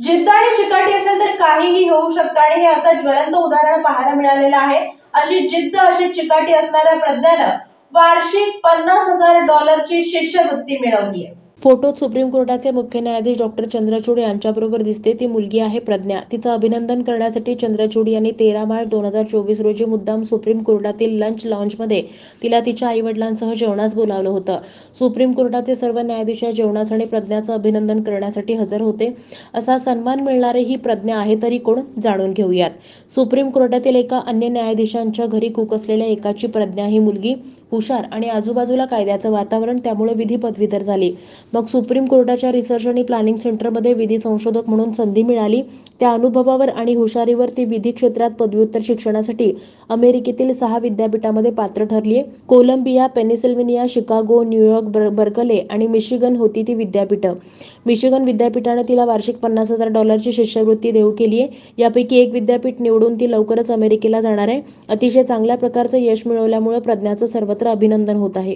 जिद्द आणि चिकाटी असेल तर काहीही होऊ शकतं आणि हे असं ज्वलंत उदाहरण पाहायला मिळालेलं आहे। अशी जिद्द अशी चिकाटी असणाऱ्या प्रज्ञानं वार्षिक $50,000 शिष्यवृत्ती मिळवली आहे। फोटोत सुप्रीम कोर्टाचे मुख्य न्यायाधीश डॉक्टर चंद्रचूड यांच्याबरोबर दिसते ती मुलगी आहे प्रज्ञा। तिचं अभिनंदन करण्यासाठी चंद्रचूड यांनी 13 मार्च 2024 रोजी मुद्दाम सुप्रीम कोर्टातील लंच लॉन्जमध्ये तिला तिच्या आईवडिलांसह जेवणास बोलावलं होतं। सुप्रीम कोर्टाचे सर्व न्यायाधीश या जेवणास आणि प्रज्ञाचं अभिनंदन करण्यासाठी हजर होते। असा सन्मान मिळणारी ही प्रज्ञा आहे तरी कोण, जाणून घेऊयात। सुप्रीम कोर्टातील एका अन्य न्यायाधीशांच्या घरी कूक असलेल्या एकाची प्रज्ञा ही मुलगी हुशार आणि आजूबाजूला कायद्याचं वातावरण, त्यामुळे विधी पदवीधर झाली। मग सुप्रीम कोर्टाच्या रिसर्च आणि प्लॅनिंग सेंटरमध्ये विधी संशोधक म्हणून संधी मिळाली। त्या अनुभवावर आणि हुशारीवर ती विधी क्षेत्रात पदव्युत्तर शिक्षणासाठी अमेरिकेतील 6 विद्यापीठामध्ये पात्र ठरली। कोलंबिया, पेनिसिल्व्हेनिया, शिकागो, न्यूयॉर्क, बर्कले आणि मिशिगन होती ती विद्यापीठं। मिशिगन विद्यापीठाने तिला वार्षिक $50,000 शिष्यवृत्ती देऊ केली आहे। यापैकी एक विद्यापीठ निवडून ती लवकरच अमेरिकेला जाणार आहे। अतिशय चांगल्या प्रकारचं यश मिळवल्यामुळे प्रज्ञाचं सर्वत्र अभिनंदन होत आहे।